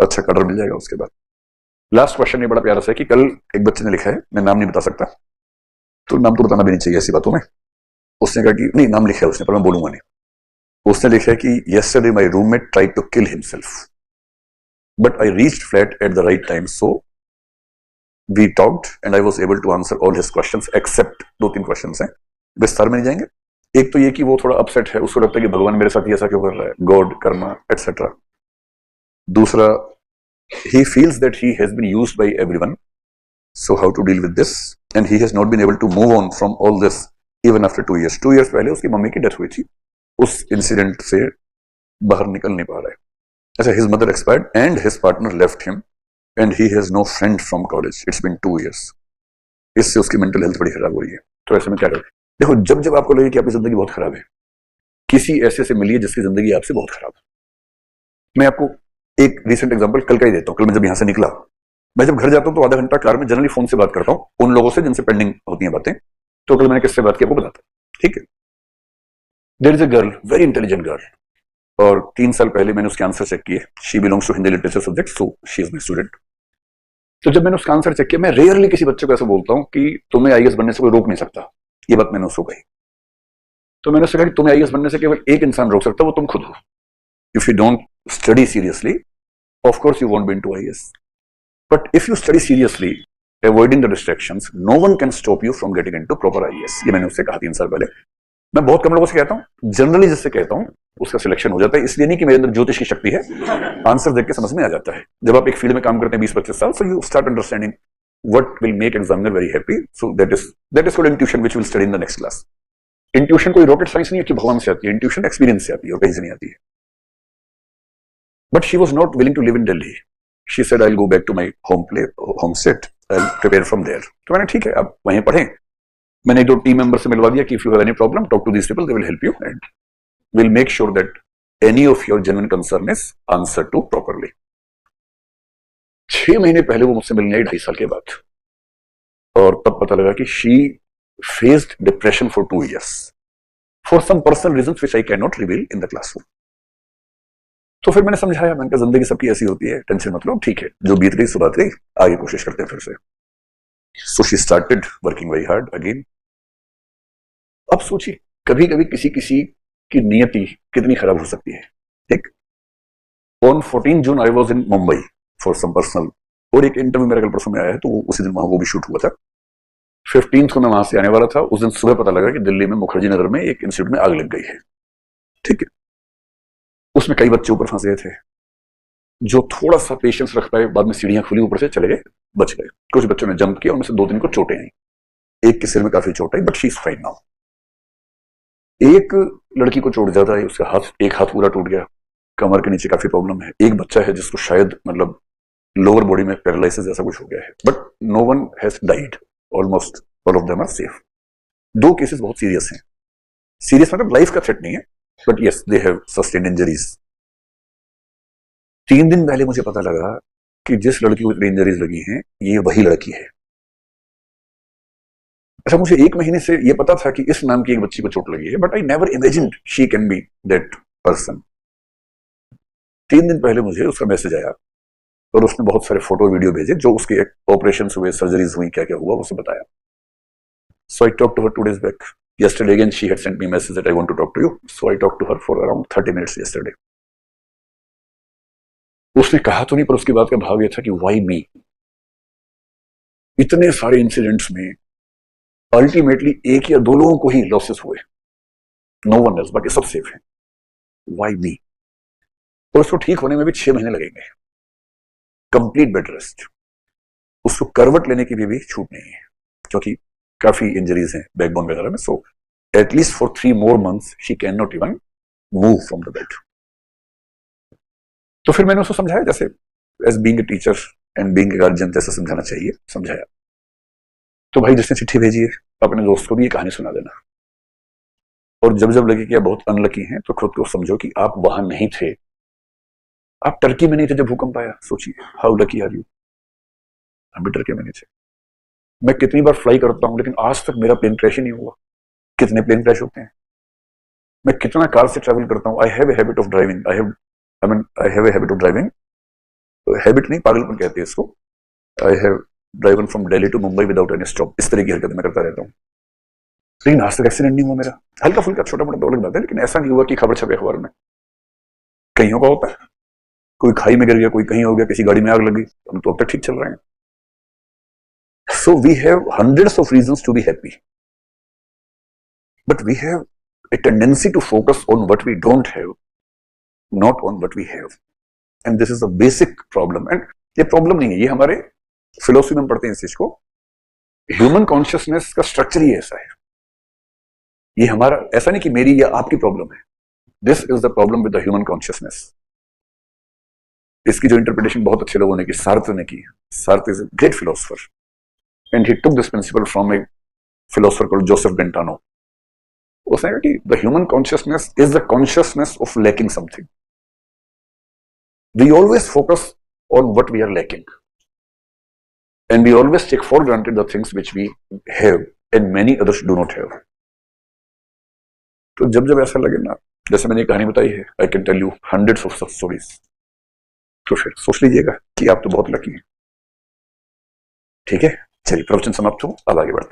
अच्छा कलर मिल जाएगा उसके बाद। लास्ट क्वेश्चन ये बड़ा प्यारा सा है कि कल एक बच्चे ने लिखा है, मैं नाम नहीं बता सकता, तो नाम तो बताना भी नहीं चाहिए ऐसी बातों में। उसने कहा कि नहीं, नाम लिखा है उसने पर मैं बोलूंगा नहीं। उसने लिखा है कि yesterday my roommate tried to kill himself but I reached flat at the right time, so we talked and I was able to answer all his questions except 2-3 questions हैं, विस्तार में नहीं जाएंगे। एक तो ये कि वो थोड़ा अपसेट है, उसको लगता है कि भगवान मेरे साथ ये ऐसा क्यों कर रहा है, गॉड, कर्मा एटसेट्रा। दूसरा, he feels that he has been used by everyone, so how to deal with this, and he has not been able to move on from all this even after 2 years। 2 years पहले उसकी mummy की death हुई थी, उस incident से बाहर निकल नहीं पा रहा है। अच्छा, his mother expired and his partner left him and he has no friend from college, it's been 2 years। इससे उसकी मेंटल हेल्थ बड़ी खराब हो रही है। तो ऐसे में क्या करें? देखो, जब जब आपको लगे कि आपकी जिंदगी बहुत खराब है, किसी ऐसे से मिलिए जिसकी जिंदगी आपसे बहुत खराब है। मैं आपको एक रिसेंट एग्जांपल कल का ही देता हूँ। कल मैं जब यहाँ से निकला, मैं जब घर जाता हूँ तो आधा घंटा कार में जनरली फोन से बात करता हूँ उन लोगों से जिनसे पेंडिंग होती हैं बातें। तो कल मैंने किससे बात की आपको बताता हूँ, ठीक है। There is a girl, very intelligent girl, और 3 साल पहले मैंने उसके आंसर चेक किए। She belongs to Hindi literature subject, so she is my student. तो जब मैंने उसका आंसर चेक किया, मैं रेयरली किसी बच्चे को ऐसा बोलता हूँ कि तुम्हें आईएएस बनने से कोई रोक नहीं सकता, ये बात मैंने उसको कही। तो मैंने उससे कहा कि तुम्हें आईएएस बनने से केवल एक इंसान रोक सकता है, वो तुम खुद हो। If you don't study seriously, of course you won't be into IAS, but if you study seriously, avoiding the distractions, no one can stop you from getting into proper IAS. ये मैंने उससे कहा 3 साल पहले। मैं बहुत कम लोगों से कहता हूँ, जनरली जिससे कहता हूँ उसका सिलेक्शन हो जाता है। इसलिए नहीं कि मेरे अंदर ज्योतिष की शक्ति है, आंसर देख के समझ में आ जाता है। जब आप एक फील्ड में काम करते हैं 20-25 साल, so you start understanding what will make examiner very happy, so that is called intuition, which will study in the next class. Intuition कोई रॉकेट साइंस नहीं है कि भगवान से आती है, इंट्यूशन एक्सपीरियंस से आती है और कहीं से नहीं आती है। But she was not willing to live in Delhi. She said I will go back to my home state, I will prepare from there. तो मैंने ठीक है, आप वहीं पढ़ें। मैंने 2 टीम मेंबर से मिलवा दिया कि if you have any problem, talk to these people, they will help you and will make sure that any of your genuine concern is answer to properly. 6 महीने पहले वो मुझसे मिलने आई, 2.5 साल के बाद, और तब पता लगा कि she faced depression for 2 years for some personal reasons which I can not reveal in the classroom. तो फिर मैंने समझाया, मैंने कहा जिंदगी सबकी ऐसी होती है, टेंशन मत लो, ठीक है, जो बीत गई सो बात गई, आगे कोशिश करते हैं फिर से। So she started working very hard again. अब सोचिए, कभी कभी किसी किसी की नियति कितनी खराब हो सकती है। ठीक, on 14 June I was in Mumbai for some personal, और एक इंटरव्यू मेरा कल परसों में आया है, तो उसी दिन वहां वो भी शूट हुआ था। 15 को मैं वहां से आने वाला था। उस दिन सुबह पता लगा कि दिल्ली में मुखर्जी नगर में एक इंस्टीट्यूट में आग लग गई है। ठीक है, उसमें कई बच्चे ऊपर फंस गए थे। जो थोड़ा सा पेशेंस रख पाए, बाद में सीढ़ियां खुली, ऊपर से चले गए, बच गए। कुछ बच्चों ने जंप किया, उनमें से 2-3 को चोटें आई। एक के सिर में काफी चोट आई, but she is fine now. एक लड़की को चोट ज्यादा है, उसका हाथ, एक हाथ पूरा टूट गया, कमर के नीचे काफी प्रॉब्लम है। एक बच्चा है जिसको शायद मतलब लोअर बॉडी में पैरालिसिस जैसा कुछ हो गया है, but no one has died, almost all of them are safe. 2 cases बहुत सीरियस हैं। सीरियस मतलब लाइफ का थ्रेट नहीं है, but yes they have sustained injuries. 3 दिन पहले मुझे पता लगा कि जिस लड़की को इतनी इंजरीज लगी हैं, ये वही लड़की है। अच्छा, मुझे 1 महीने से ये पता था कि इस नाम की एक बच्ची को चोट लगी है, but I never imagined she can be that person. 3 दिन पहले मुझे उसका मैसेज आया और उसने बहुत सारे फोटो वीडियो भेजे, जो उसके ऑपरेशन हुए, सर्जरीज हुई, क्या क्या हुआ, उसे बताया। So I talk to her 2 days back. Yesterday again she had sent me a message that I want to talk to you. So I talked to her for around 30 minutes yesterday. उसने कहा तो नहीं, पर उसकी बात का भाव यह था कि why me? इतने सारे इंसिडेंट्स में अल्टीमेटली 1 या 2 लोगों को ही लॉसेस हुए, नो वन एल्स, बाकी सब सेफ हैं। Why me? और उसको ठीक होने में भी 6 महीने लगेंगे। कंप्लीट बेड रेस्ट, उसको करवट लेने की भी छूट नहीं है, क्योंकि काफी इंजरीज हैं बैकबोन वगैरह में। So at least for 3 more months she can not even move from the bed. तो फिर मैंने उसको समझाया, जैसे as being a teacher and being a guardian जैसे समझाना चाहिए, समझाया। तो भाई, जिसने चिट्ठी भेजी है, अपने दोस्त को भी ये कहानी सुना देना, और जब जब लगे कि आप बहुत अनलकी हैं, तो खुद को समझो कि आप वहां नहीं थे, आप टर्की में नहीं थे जब भूकंप आया। सोचिए, हाउ लकी आर यू। हम भी टर्की में नहीं थे। मैं कितनी बार फ्लाई करता हूं, लेकिन आज तक मेरा प्लेन क्रैश ही नहीं हुआ। कितने प्लेन क्रैश होते हैं। मैं कितना कार से ट्रैवल करता हूं। I have a habit of driving, I have a habit of driving habit नहीं, पागलपन कहते हैं इसको। I have driven from Delhi to Mumbai without any stop. इस तरह की हरकत मैं करता रहता हूँ, लेकिन आज तक एक्सीडेंट नहीं हुआ मेरा। हल्का फुल्का छोटा मोटा दौड़ लग है, लेकिन ऐसा नहीं हुआ कि खबर छपे अखबार में। कईयों का होता है, कोई खाई में गिर गया, कोई कहीं हो गया, किसी गाड़ी में आग लगी। हम तो अब तक ठीक चल रहे हैं। So we have hundreds of reasons to be happy, but we have a tendency to focus on what we don't have, not on what we have, and this is a basic problem. And ये problem नहीं है, ये हमारे philosophy में हम पढ़ते हैं इस चीज को। Human consciousness का structure ही ऐसा है। ये हमारा ऐसा नहीं कि मेरी या आपकी problem है। This is the problem with the human consciousness. इसकी जो interpretation बहुत अच्छे लोगों ने की, सार्त्र ने की। Sartre is a great philosopher. And he took this principle from a philosopher called Joseph Brentano. उसने कहा कि the human consciousness is the consciousness of lacking something. We always focus on what we are lacking, and we always take for granted the things which we have and many others do not have. तो जब ऐसा लगे ना, जैसे मैंने कहानी बताई है, I can tell you hundreds of such stories. तो फिर सोच लीजिएगा कि आप तो बहुत लकी हैं। ठीक है, चलिए प्रवचन समाप्त हो, अब आगे बढ़ते हैं।